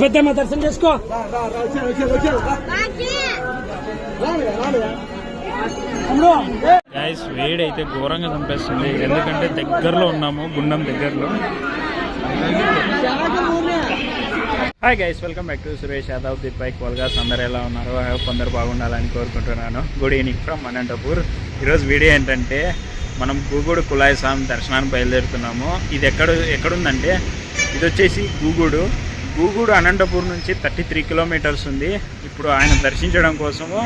పెద్దమ్మ దర్శనం చేసుకో. గైస్ వేడైతే ఘోరంగా చంపేస్తుంది, ఎందుకంటే దగ్గరలో ఉన్నాము, గుండం దగ్గరలో. Hi guys, welcome back to Suresh Yadav the bike వల్గాస్. అందరు ఎలా ఉన్నారు? ఐ హోప్ అందరు బాగుండాలని కోరుకుంటున్నాను. Good evening from Anantapur. ఈరోజు వీడియో ఏంటంటే మనం గుగుడు కులాయి స్వామి దర్శనానికి బయలుదేరుతున్నాము. ఇది ఎక్కడుందంటే ఇది వచ్చేసి గుగుడు అనంతపూర్ నుంచి 33 కిలోమీటర్స్ ఉంది. ఇప్పుడు ఆయన దర్శించడం కోసము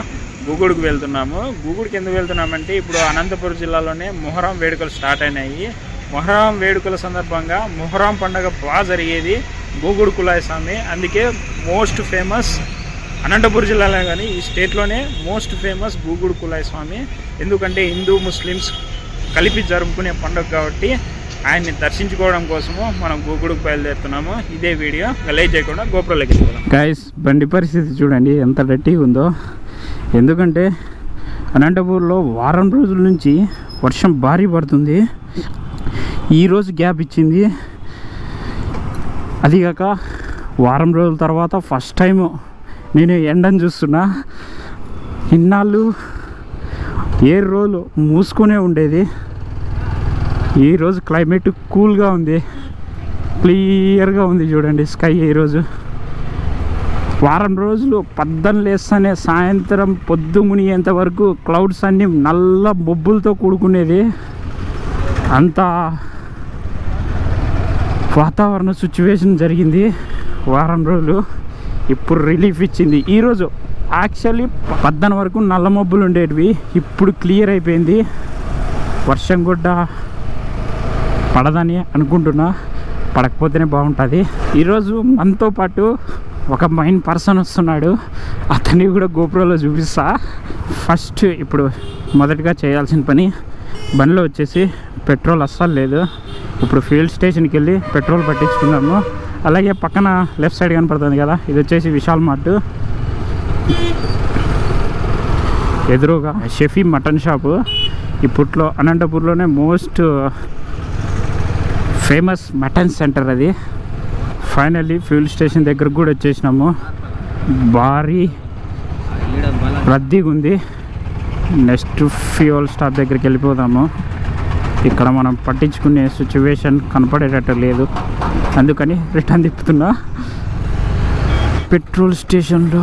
గుగుడుకు వెళ్తున్నాము. గుగుడికి ఎందుకు వెళ్తున్నామంటే ఇప్పుడు అనంతపూర్ జిల్లాలోనే మొహరం వేడుకలు స్టార్ట్ అయినాయి. మొహరం వేడుకల సందర్భంగా మొహరం పండుగ బాగా జరిగేది గుగుడు కులాయి స్వామి. అందుకే మోస్ట్ ఫేమస్ అనంతపూర్ జిల్లాలో కానీ ఈ స్టేట్లోనే మోస్ట్ ఫేమస్ గుగుడు కులాయి స్వామి. ఎందుకంటే హిందూ ముస్లిమ్స్ కలిపి జరుపుకునే పండుగ కాబట్టి ఆయన్ని దర్శించుకోవడం కోసము మనం గుగుడుకు బయలుదేరుతున్నాము. ఇదే వీడియో లైక్ చేయకుండా గోపురంలోకి వెళ్ళిపోదాం. గైస్, బండి పరిస్థితి చూడండి ఎంత డర్టీగా ఉందో. ఎందుకంటే అనంతపూర్లో వారం రోజుల నుంచి వర్షం భారీ పడుతుంది. ఈరోజు గ్యాప్ ఇచ్చింది. అదిగాక వారం రోజుల తర్వాత ఫస్ట్ టైం నేను ఎండను చూస్తున్నా. ఇన్నాళ్ళు 7 రోజులు మూసుకునే ఉండేది. ఈరోజు క్లైమేట్ కూల్గా ఉంది, క్లియర్గా ఉంది. చూడండి స్కై. ఈరోజు వారం రోజులు పద్దం లేస్తేనే సాయంత్రం పొద్దు మునిగేంత వరకు క్లౌడ్స్ అన్నీ నల్ల మబ్బులతో కూడుకునేది. అంత వాతావరణ సిచ్యువేషన్ జరిగింది వారం రోజులు. ఇప్పుడు రిలీఫ్ ఇచ్చింది. ఈరోజు యాక్చువల్లీ 10 వరకు నల్ల మబ్బులు ఉండేటివి, ఇప్పుడు క్లియర్ అయిపోయింది. వర్షం కూడా పడదని అనుకుంటున్నా, పడకపోతేనే బాగుంటుంది. ఈరోజు మనతో పాటు ఒక మెయిన్ పర్సన్ వస్తున్నాడు, అతన్ని కూడా గోపురంలో చూపిస్తా. ఫస్ట్ ఇప్పుడు మొదటిగా చేయాల్సిన పని, బండిలో వచ్చేసి పెట్రోల్ అస్సలు లేదు. ఇప్పుడు ఫీల్డ్ స్టేషన్కి వెళ్ళి పెట్రోల్ పట్టించుకున్నాము. అలాగే పక్కన లెఫ్ట్ సైడ్ కనపడుతుంది కదా, ఇది వచ్చేసి విశాల్ మార్ట్. ఎదురుగా షెఫీ మటన్ షాపు. ఇప్పట్లో అనంతపూర్లోనే మోస్ట్ ఫేమస్ మటన్ సెంటర్ అది. ఫైనల్లీ ఫ్యూల్ స్టేషన్ దగ్గరకు కూడా వచ్చేసినాము. భారీ రద్దీగా ఉంది. నెక్స్ట్ ఫ్యూయల్ స్టాప్ దగ్గరికి వెళ్ళిపోదాము. ఇక్కడ మనం పట్టించుకునే సిచ్యువేషన్ కనపడేటట్టు లేదు, అందుకని రిటర్న్ తిప్పుతున్నా. పెట్రోల్ స్టేషన్లో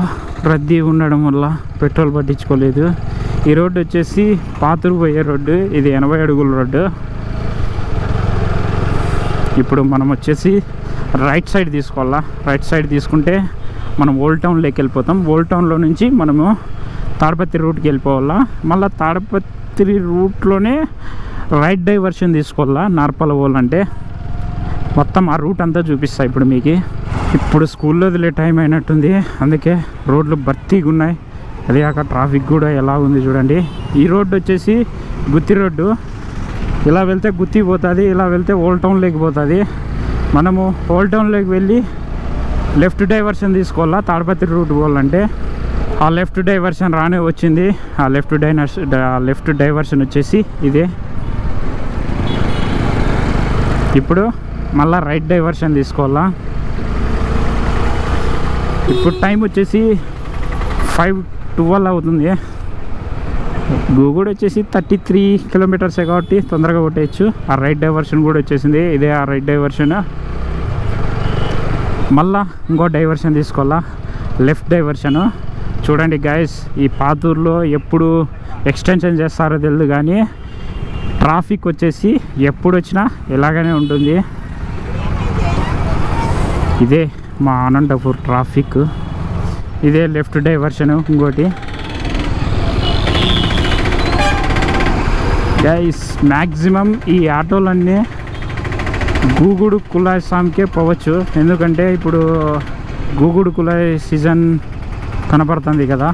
రద్దీ ఉండడం వల్ల పెట్రోల్ పట్టించుకోలేదు. ఈ రోడ్డు వచ్చేసి పాతూరు పోయే రోడ్డు, ఇది 80 అడుగుల రోడ్డు. ఇప్పుడు మనం వచ్చేసి రైట్ సైడ్ తీసుకోవాలా. రైట్ సైడ్ తీసుకుంటే మనం ఓల్డ్ టౌన్లోకి వెళ్ళిపోతాం. ఓల్డ్ టౌన్లో నుంచి మనము తాడపత్రి రూట్కి వెళ్ళిపోవాలా. మళ్ళీ తాడపత్రి రూట్లోనే రైట్ డైవర్షన్ తీసుకోవాలా నార్పల పోవాలంటే. మొత్తం ఆ రూట్ అంతా చూపిస్తా ఇప్పుడు మీకు. ఇప్పుడు స్కూల్లో వదిలే టైం అయినట్టుంది, అందుకే రోడ్లు భర్తీగా ఉన్నాయి. అదే కాక ట్రాఫిక్ కూడా ఎలా ఉంది చూడండి. ఈ రోడ్డు వచ్చేసి గుత్తి రోడ్డు. ఇలా వెళ్తే గుత్తి పోతుంది, ఇలా వెళ్తే ఓల్డ్ టౌన్లోకి పోతుంది. మనము ఓల్డ్ టౌన్లోకి వెళ్ళి లెఫ్ట్ డైవర్షన్ తీసుకోవాలా తాడపత్రి రూట్ పోవాలంటే. ఆ లెఫ్ట్ డైవర్షన్ రానే వచ్చింది. ఆ లెఫ్ట్ డైవర్షన్ వచ్చేసి ఇదే. ఇప్పుడు మళ్ళీ రైట్ డైవర్షన్ తీసుకోవాలా. ఇప్పుడు టైం వచ్చేసి 5:12 అవుతుంది. గుగుడు వచ్చేసి 33 కిలోమీటర్సే కాబట్టి తొందరగా కొట్టేయచ్చు. ఆ రైట్ డైవర్షన్ కూడా వచ్చేసింది, ఇదే ఆ రైట్ డైవర్షన్. మళ్ళా ఇంకో డైవర్షన్ తీసుకోవాలా, లెఫ్ట్ డైవర్షను. చూడండి గైస్, ఈ పాతూరులో ఎప్పుడు ఎక్స్టెన్షన్ చేస్తారో తెలియదు కానీ ట్రాఫిక్ వచ్చేసి ఎప్పుడు వచ్చినా ఇలాగనే ఉంటుంది. ఇదే మా అనంతపూర్ ట్రాఫిక్. ఇదే లెఫ్ట్ డైవర్షను. ఇంకోటి గైస్, మ్యాక్సిమం ఈ ఆటోలన్నీ గుగుడు కులాయి స్వామికే పోవచ్చు. ఎందుకంటే ఇప్పుడు గుగుడు కులాయి సీజన్ కనపడుతుంది కదా,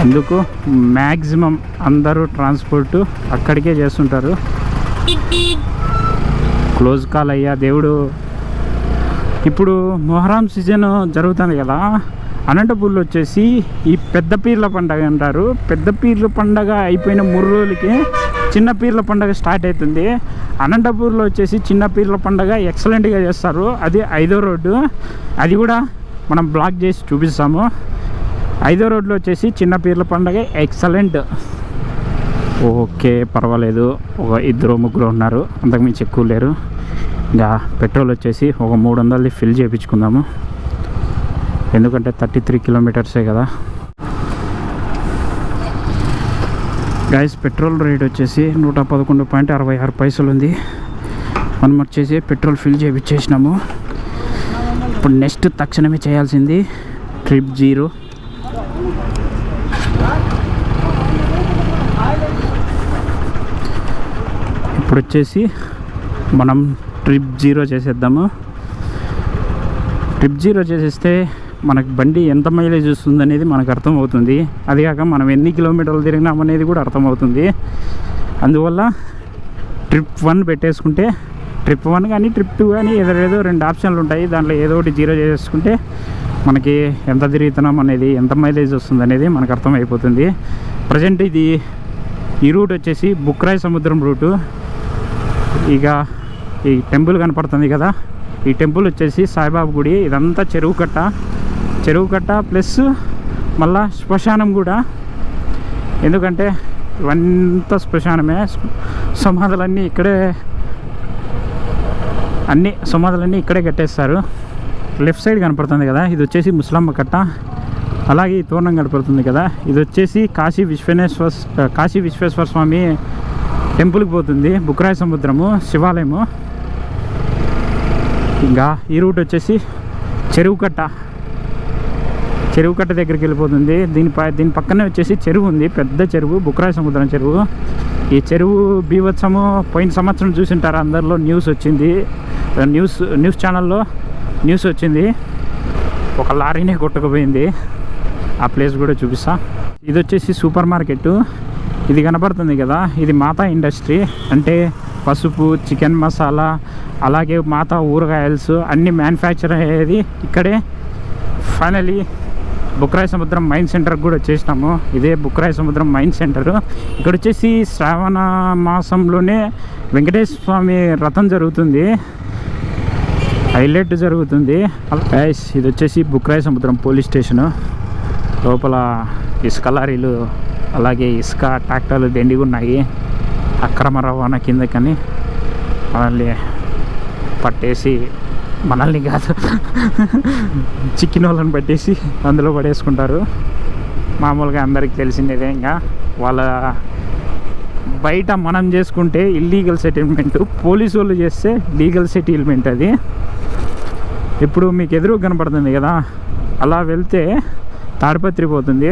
అందుకు మ్యాక్సిమం అందరూ ట్రాన్స్పోర్ట్ అక్కడికే చేస్తుంటారు. క్లోజ్ కాల్ అయ్యా దేవుడు. ఇప్పుడు మొహరం సీజన్ జరుగుతుంది కదా, అనంతపూర్లో వచ్చేసి ఈ పెద్ద పీర్ల పండగ అంటారు. పెద్ద పీర్ల పండగ అయిపోయిన 3 రోజులకి చిన్న పీర్ల పండగ స్టార్ట్ అవుతుంది. అనంతపూర్లో వచ్చేసి చిన్న పీర్ల పండగ ఎక్సలెంట్గా చేస్తారు. అది 5వ రోడ్డు, అది కూడా మనం బ్లాక్ చేసి చూపిస్తాము. 5వ రోడ్లో వచ్చేసి చిన్న పీర్ల పండగ ఎక్సలెంట్. ఓకే, పర్వాలేదు. ఒక 2-3 ఉన్నారు, అంతకుమించి ఎక్కువ లేరు. ఇంకా పెట్రోల్ వచ్చేసి ఒక 300 ఫిల్ చేయించుకుందాము, ఎందుకంటే 33 కిలోమీటర్సే కదా గైస్. పెట్రోల్ రేట్ వచ్చేసి 111.66 ఉంది. మనం వచ్చేసి పెట్రోల్ ఫిల్ చేయించేసినాము. ఇప్పుడు నెక్స్ట్ తక్షణమే చేయాల్సింది ట్రిప్ 0. ఇప్పుడు వచ్చేసి మనం ట్రిప్ 0 చేసేద్దాము. ట్రిప్ 0 చేసేస్తే మనకు బండి ఎంత మైలేజ్ వస్తుంది అనేది మనకు అర్థమవుతుంది. అది కాక మనం ఎన్ని కిలోమీటర్లు తిరిగినామనేది కూడా అర్థమవుతుంది. అందువల్ల ట్రిప్ 1 పెట్టేసుకుంటే, ట్రిప్ 1 కానీ ట్రిప్ 2 కానీ ఏదో 2 ఆప్షన్లు ఉంటాయి. దాంట్లో ఏదో ఒకటి 0 చేసేసుకుంటే మనకి ఎంత తిరుగుతున్నాం అనేది, ఎంత మైలేజ్ వస్తుంది అనేది మనకు అర్థమైపోతుంది. ప్రజెంట్ ఈ రూట్ వచ్చేసి బుక్రాయ్ సముద్రం రూటు. ఇక ఈ టెంపుల్ కనపడుతుంది కదా, ఈ టెంపుల్ వచ్చేసి సాయిబాబా గుడి. ఇదంతా చెరువు కట్ట ప్లస్ మళ్ళా శ్మశానం కూడా, ఎందుకంటే ఇవంతా శ్మశానమే. సమాధులన్నీ ఇక్కడే కట్టేస్తారు. లెఫ్ట్ సైడ్ కనపడుతుంది కదా, ఇది వచ్చేసి ముస్లమ్మ కట్ట. అలాగే ఈ తోరణం కనపడుతుంది కదా, ఇది వచ్చేసి కాశీ విశ్వేశ్వర స్వామి టెంపుల్కి పోతుంది. బుక్రాయ్ సముద్రము శివాలయము. ఇంకా ఈ రూట్ వచ్చేసి చెరువు కట్ట దగ్గరికి వెళ్ళిపోతుంది. దీని పక్కనే వచ్చేసి చెరువు ఉంది, పెద్ద చెరువు, బుక్రాయ్ సముద్రం చెరువు. ఈ చెరువు బీభత్సము పోయిన సంవత్సరం చూసింటారు అందరిలో. న్యూస్ ఛానల్లో న్యూస్ వచ్చింది, ఒక లారీనే కొట్టుకుపోయింది. ఆ ప్లేస్ కూడా చూపిస్తా. ఇది వచ్చేసి సూపర్ మార్కెట్. ఇది కనపడుతుంది కదా, ఇది మాతా ఇండస్ట్రీ. అంటే పసుపు, చికెన్ మసాలా, అలాగే మాతా ఊరగాయల్స్ అన్నీ మ్యానుఫ్యాక్చర్ అయ్యేది ఇక్కడే. ఫైనలీ బుక్రాయ్ సముద్రం మైన్ సెంటర్కి కూడా వచ్చేసినాము. ఇదే బుక్రాయ్ సముద్రం మైన్ సెంటరు. ఇక్కడ వచ్చేసి శ్రావణ మాసంలోనే వెంకటేశ్వర స్వామి రథం జరుగుతుంది, హైలైట్ జరుగుతుంది. ఇది వచ్చేసి బుక్రాయ్ సముద్రం పోలీస్ స్టేషను. లోపల ఇసుక లారీలు, అలాగే ఇసుక ట్రాక్టర్లు దండిగా ఉన్నాయి. అక్రమ రవాణా కిందకని మనల్ని కాదు చిక్కిన వాళ్ళని పట్టేసి అందులో పడేసుకుంటారు. మామూలుగా అందరికి తెలిసిందేదే. ఇంకా వాళ్ళ బయట మనం చేసుకుంటే ఇల్లీగల్ సెటిల్మెంట్, పోలీసు వాళ్ళు చేస్తే లీగల్ సెటిల్మెంట్. అది ఇప్పుడు మీకు ఎదురు కనపడుతుంది కదా, అలా వెళ్తే తాడిపత్రి పోతుంది.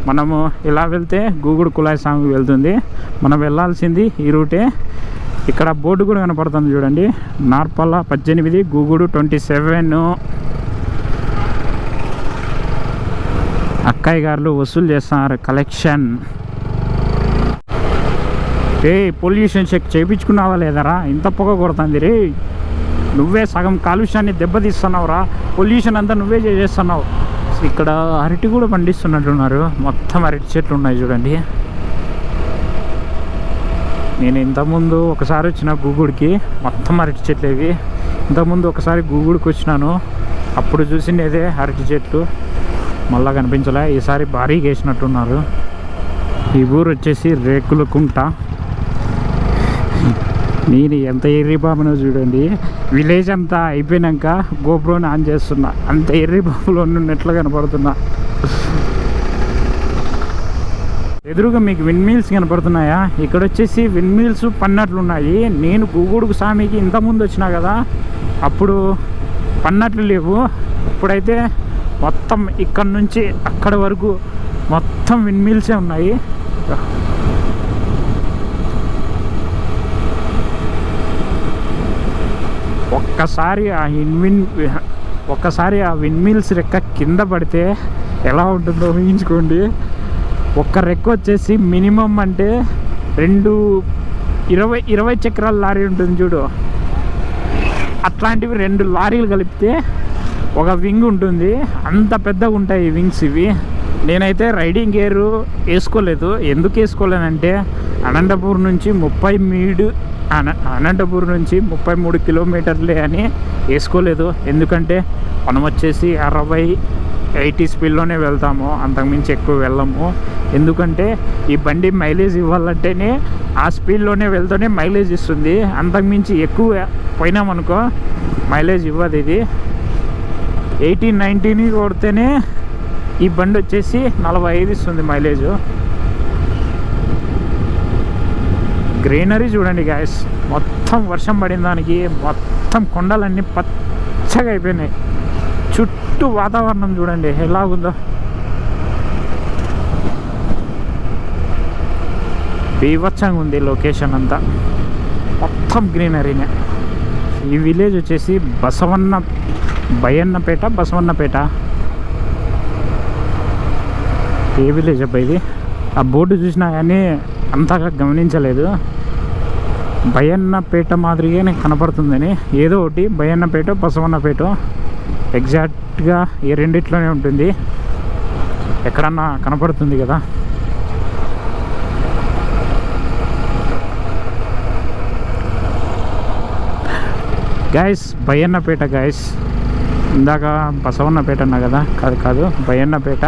మనము ఇలా వెళ్తే గూగుడు కులాయి సాంగ్కి వెళ్తుంది. మనం వెళ్ళాల్సింది ఈ రూటే. ఇక్కడ బోర్డు కూడా కనపడుతుంది చూడండి, నార్పల్ల 18, గూగుడు 27. అక్కయ్య గారు వసూలు చేస్తున్నారు కలెక్షన్. పొల్యూషన్ చెక్ చేయించుకున్నావా లేదరా? ఇంత పొగ కొడుతుంది రే, నువ్వే సగం కాలుష్యాన్ని దెబ్బతీస్తున్నావురా, పొల్యూషన్ అంతా నువ్వే చేసేస్తున్నావు. ఇక్కడ అరటి కూడా పండిస్తున్నట్టున్నారు, మొత్తం అరటి చెట్లు ఉన్నాయి చూడండి. నేను ఇంతకుముందు ఒకసారి వచ్చిన గూగుడికి, మొత్తం అరటి చెట్లు ఇవి. ఇంతకుముందు ఒకసారి గూగుడికి వచ్చినాను, అప్పుడు చూసిండేదే అరటి చెట్లు, మళ్ళా కనిపించలే. ఈసారి భారీగా వేసినట్టున్నారు. ఈ ఊరు వచ్చేసి రేకులకుంట. నేను ఎంత ఎర్రి బాబునో చూడండి, విలేజ్ అంతా అయిపోయినాక గోప్రోని ఆన్ చేస్తున్నా, అంత ఎర్రి బాబులో ఉన్నట్లు కనపడుతున్నా. ఎదురుగా మీకు విండ్ మిల్స్ కనపడుతున్నాయా? ఇక్కడ వచ్చేసి విండ్ మిల్స్ పన్నట్లున్నాయి. నేను గూగుడుకు స్వామికి ఇంతకుముందు వచ్చినా కదా, అప్పుడు పన్నట్లు లేవు. ఇప్పుడైతే మొత్తం ఇక్కడ నుంచి అక్కడ వరకు మొత్తం విండ్ మిల్సే ఉన్నాయి. ఒక్కసారి ఆ విండ్ మిల్స్ రెక్క కింద పడితే ఎలా ఉంటుందో ఊహించుకోండి. ఒక్క రెక్క వచ్చేసి మినిమం అంటే 20 చక్రాల లారీ ఉంటుంది చూడు, అట్లాంటివి 2 లారీలు కలిపితే ఒక వింగ్ ఉంటుంది, అంత పెద్దగా ఉంటాయి ఈ వింగ్స్ ఇవి. నేనైతే రైడింగ్ గేర్ వేసుకోలేదు. ఎందుకు వేసుకోలేనంటే అనంతపూర్ నుంచి 33 కిలోమీటర్లే అని వేసుకోలేదు. ఎందుకంటే మనం వచ్చేసి 60-80 స్పీడ్లోనే వెళ్తాము, అంతకుమించి ఎక్కువ వెళ్ళము. ఎందుకంటే ఈ బండి మైలేజ్ ఇవ్వాలంటేనే ఆ స్పీడ్లోనే వెళ్తూనే మైలేజ్ ఇస్తుంది. అంతకుమించి ఎక్కువ పోయినామనుకో మైలేజ్ ఇవ్వదు. ఇది 80-90 కొడితేనే ఈ బండి వచ్చేసి 45 ఇస్తుంది మైలేజ్. గ్రీనరీ చూడండి గాయస్, మొత్తం వర్షం పడిన దానికి మొత్తం కొండలన్నీ పచ్చగా అయిపోయినాయి. చుట్టూ వాతావరణం చూడండి ఎలాగుందో, బీభత్సంగా ఉంది లొకేషన్ అంతా, మొత్తం గ్రీనరీనే. ఈ విలేజ్ వచ్చేసి బసవన్నపేట. ఏ విలేజ్ అబ్బా ఇది? ఆ బోర్డు చూసినా కానీ అంతగా గమనించలేదు. బయ్యన్నపేట మాదిరిగానే కనపడుతుందని, ఏదో ఒకటి బయ్యన్నపేట బసవన్నపేట ఎగ్జాక్ట్గా ఈ రెండిట్లోనే ఉంటుంది. ఎక్కడన్నా కనపడుతుంది కదా. గాయస్ బయ్యన్నపేట గాయస్, ఇందాక బసవన్నపేట అన్నా కదా, కాదు బయ్యన్నపేట.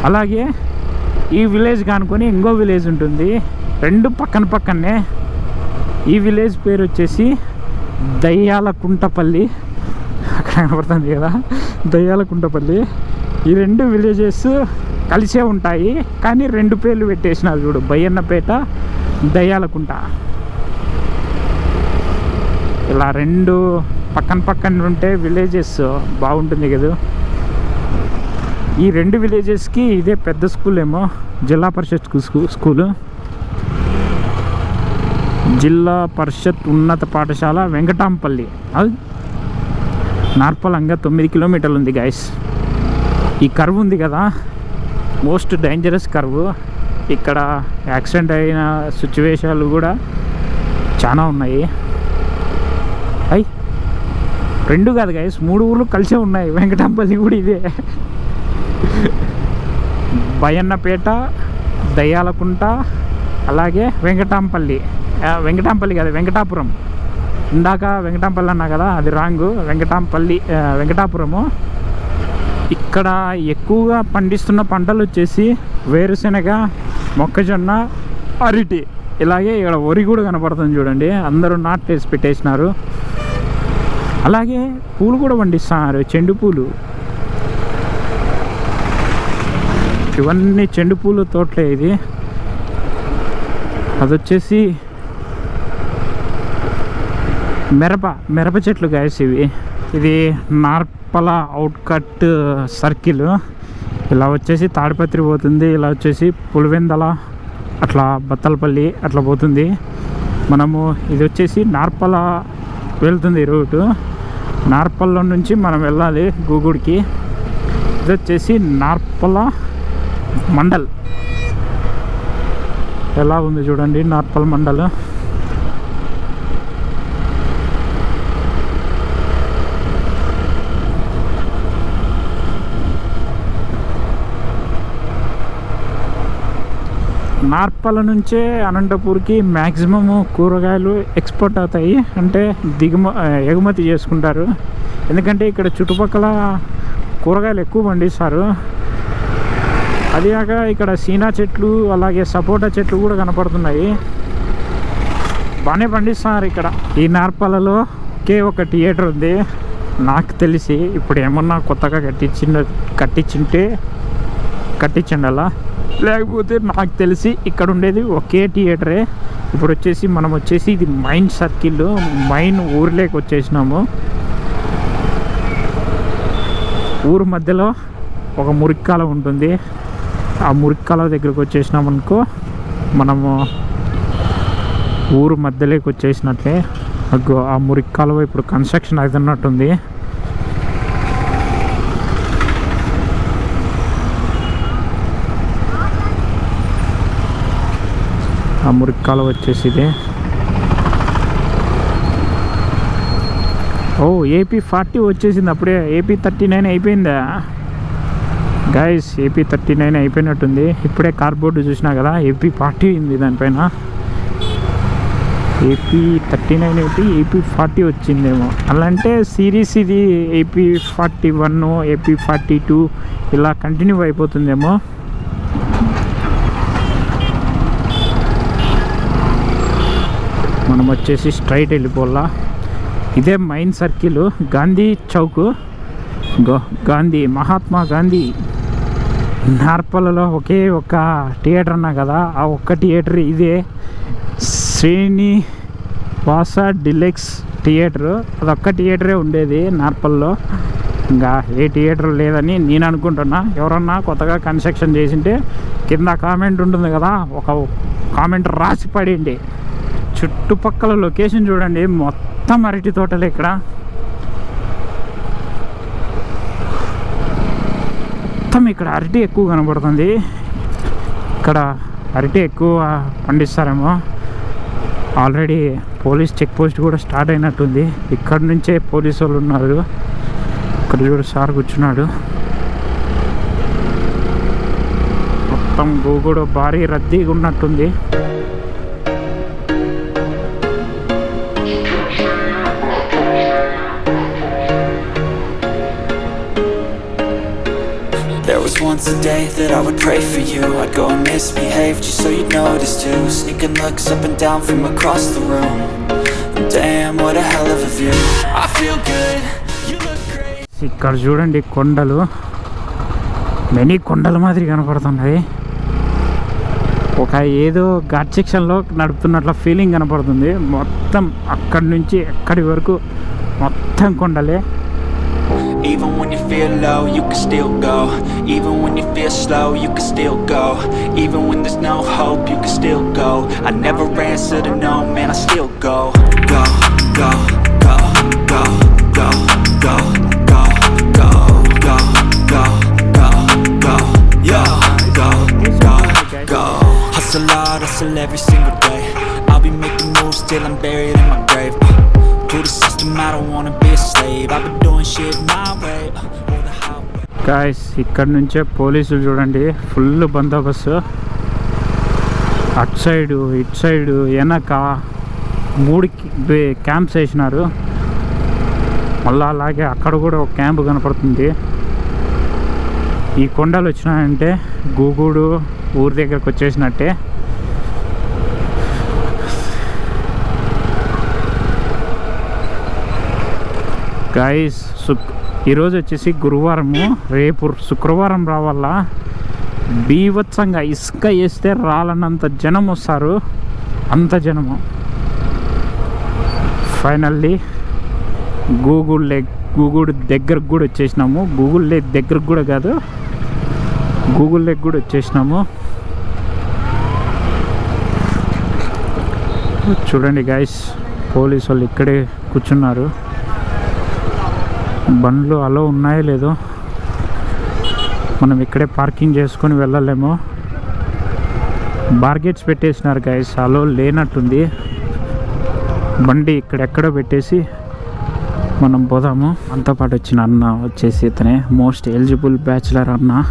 అలాగే ఈ విలేజ్ కానుకొని ఇంకో విలేజ్ ఉంటుంది, రెండు పక్కనే. ఈ విలేజ్ పేరు వచ్చేసి దయ్యాలకుంటపల్లి. అక్కడ కనపడుతుంది కదా దయ్యాలకుంటపల్లి. ఈ రెండు విలేజెస్ కలిసే ఉంటాయి, కానీ రెండు పేర్లు పెట్టేసినారు చూడు, బయ్యన్నపేట దయ్యాలకుంట. ఇలా రెండు పక్కన ఉంటే విలేజెస్ బాగుంటుంది కదా. ఈ రెండు విలేజెస్కి ఇదే పెద్ద స్కూల్ ఏమో, జిల్లా పరిషత్ స్కూలు, జిల్లా పరిషత్ ఉన్నత పాఠశాల వెంకటాంపల్లి. అది నార్పలంగా 9 కిలోమీటర్లు ఉంది గాయస్. ఈ కర్వ్ ఉంది కదా, మోస్ట్ డేంజరస్ కర్వ్. ఇక్కడ యాక్సిడెంట్ అయిన సిచ్యువేషన్లు కూడా చాలా ఉన్నాయి. రెండు కాదు గాయస్, 3 ఊళ్ళు కలిసే ఉన్నాయి. వెంకటాంపల్లి కూడా ఇదే. బయ్యన్నపేట, దయ్యాలకుంట, అలాగే వెంకటాంపల్లి కాదు వెంకటాపురం. ఇందాక వెంకటాంపల్లి అన్నా కదా, అది రాంగు. వెంకటాపురము. ఇక్కడ ఎక్కువగా పండిస్తున్న పంటలు వచ్చేసి వేరుశెనగ, మొక్కజొన్న, అరటి. ఇలాగే ఇక్కడ వరి కూడా కనపడుతుంది చూడండి, అందరూ నాటేసి పెట్టేసినారు. అలాగే పూలు కూడా పండిస్తున్నారు, చెండు పూలు. ఇవన్నీ చెండు పూలు తోటలే. ఇది అది వచ్చేసి మిరప చెట్లు గాయస్ ఇవి. ఇది నార్పల అవుట్కట్ సర్కిల్. ఇలా వచ్చేసి తాడిపత్రి పోతుంది, ఇలా వచ్చేసి పులివెందల, అట్లా బత్తలపల్లి అట్లా పోతుంది. మనము ఇది వచ్చేసి నార్పల వెళ్తుంది రూటు. నార్పల్లో నుంచి మనం వెళ్ళాలి గుగుడికి. ఇది వచ్చేసి నార్పల మండల్. ఎలా ఉంది చూడండి నార్పల్ మండల్. నార్పల నుంచే అనంతపూర్కి మ్యాక్సిమము కూరగాయలు ఎక్స్పోర్ట్ అవుతాయి, అంటే ఎగుమతి చేసుకుంటారు. ఎందుకంటే ఇక్కడ చుట్టుపక్కల కూరగాయలు ఎక్కువ పండిస్తారు. అది కాక ఇక్కడ సీనా చెట్లు, అలాగే సపోటా చెట్లు కూడా కనపడుతున్నాయి. బాగానే పండిస్తున్నారు ఇక్కడ. ఈ నార్పలలో ఒకే ఒక థియేటర్ ఉంది నాకు తెలిసి. ఇప్పుడు ఏమన్నా కొత్తగా కట్టించండి అలా, లేకపోతే నాకు తెలిసి ఇక్కడ ఉండేది ఒకే థియేటరే. ఇప్పుడు వచ్చేసి మనం వచ్చేసి ఇది మైన్ సర్కిల్, మైన్ ఊర్లోకి వచ్చేసినాము. ఊరు మధ్యలో ఒక మురిక్కాల ఉంటుంది. ఆ మురిక్కాల దగ్గరకు వచ్చేసినాం అనుకో, మనము ఊరు మధ్యలోకి వచ్చేసినట్లే. ఆ మురిక్కాల ఇప్పుడు కన్స్ట్రక్షన్ అవుతున్నట్టుంది. ఆ మురిక్కాల వచ్చేసి ఇది ఓ ఏపీ 40 వచ్చేసింది అప్పుడే. ఏపీ 39 అయిపోయిందా గైస్? ఏపీ 39 అయిపోయినట్టుంది. ఇప్పుడే కార్బోర్డు చూసినా కదా, ఏపీ 40 ఉంది దానిపైన. ఏపీ 39 ఏంటి, ఏపీ 40 వచ్చిందేమో. అలాంటే సిరీస్ ఇది ఏపీ 41, ఏపీ 42 ఇలా కంటిన్యూ అయిపోతుందేమో. మనం వచ్చేసి స్ట్రైట్ వెళ్ళిపోవాలా. ఇదే మెయిన్ సర్కిల్, గాంధీ చౌక్, గాంధీ, మహాత్మా గాంధీ. నార్పల్లలో ఒకే ఒక థియేటర్ అన్నా కదా, ఆ ఒక్క థియేటర్ ఇదే, శ్రీనివాస డిలెక్స్ థియేటర్. అదొక్క థియేటరే ఉండేది నార్పల్లో, ఇంకా ఏ థియేటర్ లేదని నేను అనుకుంటున్నా. ఎవరన్నా కొత్తగా కన్స్ట్రక్షన్ చేసింటే కింద కామెంట్ ఉంటుంది కదా, ఒక కామెంట్ రాసి పడేయండి. చుట్టుపక్కల లొకేషన్ చూడండి, మొత్తం అరటి తోటలే ఇక్కడ. మొత్తం ఇక్కడ అరటి ఎక్కువ కనబడుతుంది. ఇక్కడ అరటి ఎక్కువ పండిస్తారేమో. ఆల్రెడీ పోలీస్ చెక్ పోస్ట్ కూడా స్టార్ట్ అయినట్టుంది. ఇక్కడ నుంచే పోలీసు వాళ్ళు ఉన్నారు. ఇక్కడ చూడు సార్ కూర్చున్నాడు. మొత్తం గూగుడు భారీ రద్దీగా ఉన్నట్టుంది. There was once a day that I would pray for you. I'd go and misbehave just so you'd notice too. Sneaking looks up and down from across the room. Damn, what a hell of a view. I feel good, you look great. ఇక్కడ చూడండి కొండలు, many కొండల మాదిరి కనపడుతున్నాయి. ఒక ఏదో ఘాట్ సెక్షన్లో నడుపుతున్నట్ల feeling కనపడుతుంది. మొత్తం అక్కడి నుంచి ఎక్కడి వరకు మొత్తం కొండలే. Even when you feel low, you can still go. Even when you feel slow, you can still go. Even when there's no hope, you can still go. I never answer to no, man, I still go. Go, go, go, go, go, go, go, go, go, go, go, go, yeah, go, go, go. Hustle hard, hustle every single day. I'll be making moves till I'm buried in my grave. To the system, I don't wanna be a slave. I've been doing shit my way. Guys ఇక్కడ నుంచే పోలీసులు చూడండి, full బందోబస్తు. అటు side ఇటు side వెనక 3 camps వేసినారు. మళ్ళీ అలాగే అక్కడ కూడా ఒక క్యాంపు కనపడుతుంది. ఈ కొండలు వచ్చినాయంటే గూగుడు ఊరి దగ్గరకు వచ్చేసినట్టే. గాయస్ ఈరోజు వచ్చేసి గురువారము, రేపు శుక్రవారం రావాలా. బీభత్సంగా ఇసుక వేస్తే రాలన్నంత జనం వస్తారు, అంత జనము. ఫైనల్లీ గూగుడు దగ్గరకు కూడా వచ్చేసినాము. గూగుల్ లేక్ దగ్గరకు కూడా కాదు, గూగుల్ లేక్ కూడా వచ్చేసినాము. చూడండి గాయస్, పోలీసు వాళ్ళు ఇక్కడే కూర్చున్నారు. బండ్లు అలో ఉన్నాయో లేదో, మనం ఇక్కడే పార్కింగ్ చేసుకొని వెళ్ళలేమో. బార్గెట్స్ పెట్టేసినారు గైస్, అలో లేనట్టుంది. బండి ఇక్కడెక్కడో పెట్టేసి మనం పోదాము. అంతో పాటు వచ్చిన అన్న వచ్చేసి ఇతనే మోస్ట్ ఎలిజిబుల్ బ్యాచులర్ అన్న.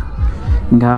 ఇంకా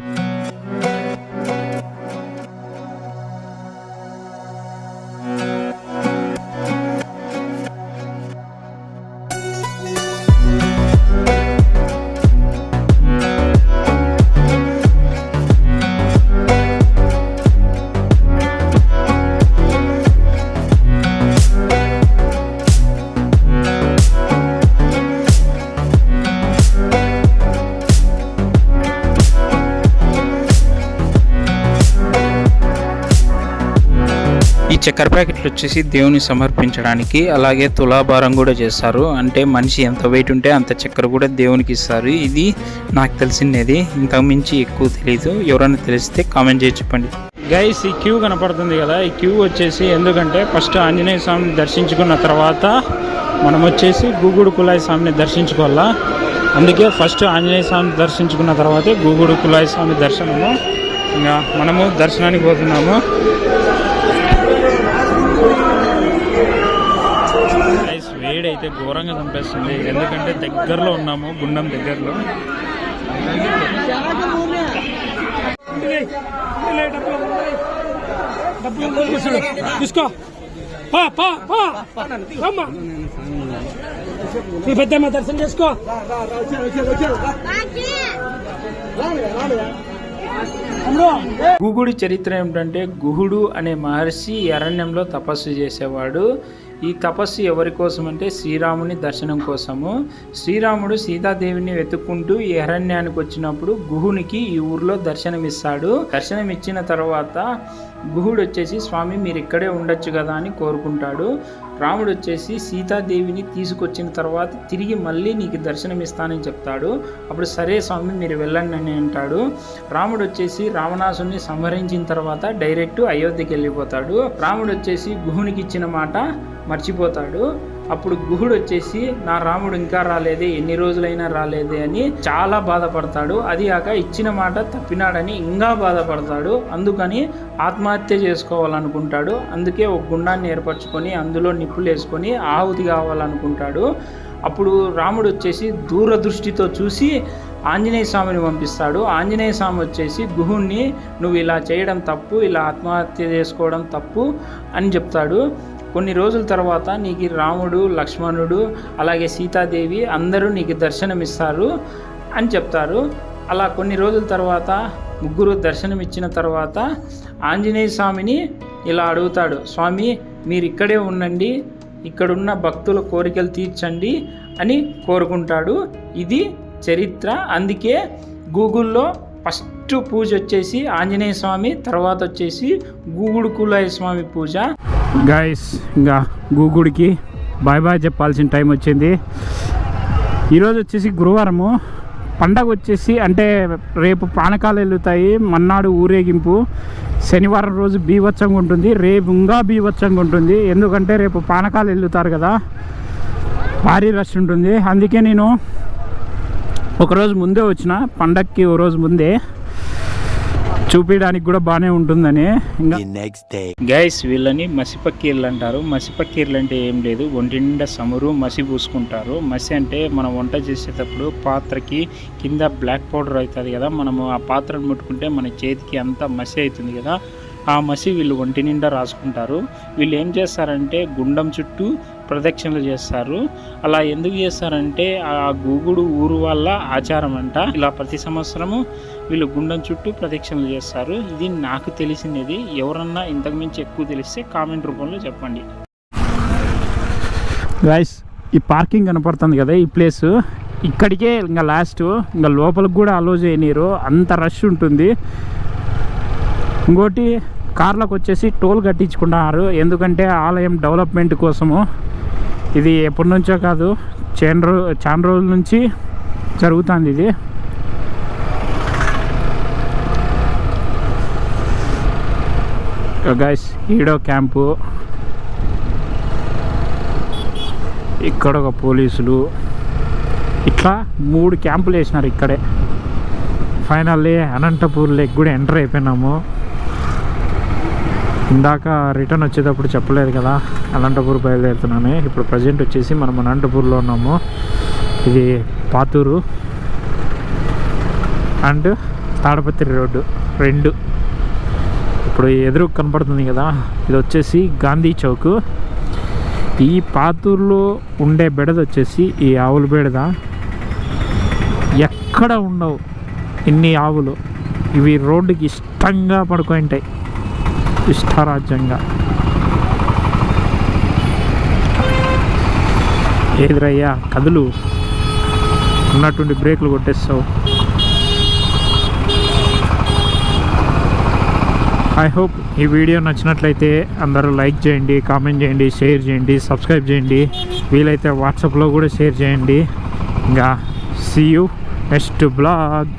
ఈ చక్కెర ప్యాకెట్లు వచ్చేసి దేవుని సమర్పించడానికి, అలాగే తులాభారం కూడా చేస్తారు. అంటే మనిషి ఎంత వెయిట్ ఉంటే అంత చక్కెర కూడా దేవునికి ఇస్తారు. ఇది నాకు తెలిసినది, ఇంతకు మించి ఎక్కువ తెలీదు. ఎవరైనా తెలిస్తే కామెంట్ చేసి చెప్పండి. గైస్ ఈ క్యూ కనపడుతుంది కదా, ఈ క్యూ వచ్చేసి ఎందుకంటే ఫస్ట్ ఆంజనేయ స్వామిని దర్శించుకున్న తర్వాత మనం వచ్చేసి గూగుడు కులాయి స్వామిని దర్శించుకోవాలా. అందుకే ఫస్ట్ ఆంజనేయ స్వామిని దర్శించుకున్న తర్వాతే గూగుడు కులాయి స్వామి దర్శనము. ఇంకా మనము దర్శనానికి పోతున్నాము. వేడి అయితే ఘోరంగా చంపేస్తుంది, ఎందుకంటే దగ్గరలో ఉన్నాము, గుండం దగ్గరలో. పెద్దమ్మ దర్శనం చేసుకో. గుగుడు చరిత్ర ఏమిటంటే, గుహుడు అనే మహర్షి అరణ్యంలో తపస్సు చేసేవాడు. ఈ తపస్సు ఎవరి కోసం అంటే శ్రీరాముని దర్శనం కోసము. శ్రీరాముడు సీతాదేవిని వెతుక్కుంటూ ఈ అరణ్యానికి వచ్చినప్పుడు గుహునికి ఈ ఊర్లో దర్శనమిస్తాడు. దర్శనం ఇచ్చిన తర్వాత గుహుడు వచ్చేసి స్వామి మీరు ఇక్కడే ఉండొచ్చు కదా అని కోరుకుంటాడు. రాముడు వచ్చేసి సీతాదేవిని తీసుకొచ్చిన తర్వాత తిరిగి మళ్ళీ నీకు దర్శనం ఇస్తానని చెప్తాడు. అప్పుడు సరే స్వామి మీరు వెళ్ళండి అని అంటాడు. రాముడు వచ్చేసి రావణాసుని సంహరించిన తర్వాత డైరెక్ట్ అయోధ్యకి వెళ్ళిపోతాడు. రాముడు వచ్చేసి గుహునికి ఇచ్చిన మాట మర్చిపోతాడు. అప్పుడు గుహుడు వచ్చేసి నా రాముడు ఇంకా రాలేదే, ఎన్ని రోజులైనా రాలేదే అని చాలా బాధపడతాడు. అది కాక ఇచ్చిన మాట తప్పినాడని ఇంకా బాధపడతాడు. అందుకని ఆత్మహత్య చేసుకోవాలనుకుంటాడు. అందుకే ఒక గుండాన్ని ఏర్పరచుకొని అందులో నిప్పులు వేసుకొని ఆహుతి కావాలనుకుంటాడు. అప్పుడు రాముడు వచ్చేసి దూరదృష్టితో చూసి ఆంజనేయ స్వామిని పంపిస్తాడు. ఆంజనేయ స్వామి వచ్చేసి గుహుణ్ణి నువ్వు ఇలా చేయడం తప్పు, ఇలా ఆత్మహత్య చేసుకోవడం తప్పు అని చెప్తాడు. కొన్ని రోజుల తర్వాత నీకు రాముడు, లక్ష్మణుడు, అలాగే సీతాదేవి అందరూ నీకు దర్శనమిస్తారు అని చెప్తారు. అలా కొన్ని రోజుల తర్వాత ముగ్గురు దర్శనం ఇచ్చిన తర్వాత ఆంజనేయ స్వామిని ఇలా అడుగుతాడు, స్వామి మీరు ఇక్కడే ఉండండి, ఇక్కడున్న భక్తుల కోరికలు తీర్చండి అని కోరుకుంటాడు. ఇది చరిత్ర. అందుకే గూగుల్లో ఫస్ట్ పూజ వచ్చేసి ఆంజనేయ స్వామి, తర్వాత వచ్చేసి గుగుడు కులాయ స్వామి పూజ. గైస్ ఇంకా గూగుడికి బాయ్ బాయ్ చెప్పాల్సిన టైం వచ్చింది. ఈరోజు వచ్చేసి గురువారము, పండగ వచ్చేసి అంటే రేపు పానకాలు వెళ్తాయి, మన్నాడు ఊరేగింపు. శనివారం రోజు బీభత్సంగా ఉంటుంది, రేపు ఇంకా బీభత్సంగా ఉంటుంది. ఎందుకంటే రేపు పానకాలు వెళ్తారు కదా, భారీ రష్ ఉంటుంది. అందుకే నేను ఒకరోజు ముందే వచ్చిన, పండగకి ఒక రోజు ముందే చూపించడానికి కూడా బాగానే ఉంటుందని. ఇంకా గైస్ వీళ్ళని మసిపక్కీర్లు అంటారు. మసిపక్కీర్లు అంటే ఏం లేదు, ఒంటి నిండా సమరు మసి పూసుకుంటారు. మసి అంటే మనం వంట చేసేటప్పుడు పాత్రకి కింద బ్లాక్ పౌడర్ అవుతుంది కదా, మనము ఆ పాత్రను ముట్టుకుంటే మన చేతికి అంతా మసి అవుతుంది కదా, ఆ మసి వీళ్ళు ఒంటి నిండా రాసుకుంటారు. వీళ్ళు ఏం చేస్తారంటే గుండం చుట్టూ ప్రదక్షిణలు చేస్తారు. అలా ఎందుకు చేస్తారంటే ఆ గూగుడు ఊరు వాళ్ళ ఆచారం అంట. ఇలా ప్రతి సంవత్సరము వీళ్ళు గుండం చుట్టూ ప్రదక్షిణలు చేస్తారు. ఇది నాకు తెలిసినది. ఎవరన్నా ఇంతకు మించి ఎక్కువ తెలిస్తే కామెంట్ రూపంలో చెప్పండి. గైస్ ఈ పార్కింగ్ కనపడుతుంది కదా, ఈ ప్లేస్ ఇక్కడికే ఇంకా లాస్ట్, ఇంకా లోపలికి కూడా అలో చేయనీరు, అంత రష్ ఉంటుంది. ఇంకోటి కార్లకు వచ్చేసి టోల్ కట్టించుకుంటున్నారు, ఎందుకంటే ఆలయం డెవలప్మెంట్ కోసము. ఇది ఎప్పటి నుంచో కాదు, చాలా రోజుల నుంచి జరుగుతుంది ఇది. గైస్ ఈడో క్యాంపు, ఇక్కడ ఒక పోలీసులు, ఇట్లా 3 క్యాంపులు వేసినారు ఇక్కడే. ఫైనల్లీ అనంతపూర్ లేక్ కూడా ఎంటర్ అయిపోయినాము. ఇందాక రిటర్న్ వచ్చేటప్పుడు చెప్పలేదు కదా అనంతపూర్ బయలుదేరుతున్నాను. ఇప్పుడు ప్రజెంట్ వచ్చేసి మనం అనంతపూర్లో ఉన్నాము. ఇది పాతూరు అండ్ తాడపత్రి రోడ్డు 2. ఇప్పుడు ఎదురు కనపడుతుంది కదా, ఇది వచ్చేసి గాంధీ చౌక్. ఈ పాతూరులో ఉండే బెడద వచ్చేసి ఈ ఆవుల బెడద. ఎక్కడ ఉండవు ఇన్ని ఆవులు, ఇవి రోడ్డుకి ఇష్టంగా పడుకుంటాయి, ఇష్టారాజ్యంగా. ఏదిరయ్యా కదులు, ఉన్నటువంటి బ్రేకులు కొట్టేస్తావు. ఐ హోప్ ఈ వీడియో నచ్చినట్లయితే అందరూ లైక్ చేయండి, కామెంట్ చేయండి, షేర్ చేయండి, సబ్స్క్రైబ్ చేయండి. వీలైతే వాట్సాప్లో కూడా షేర్ చేయండి. ఇంకా సీ యూ నెక్స్ట్ బ్లాగ్.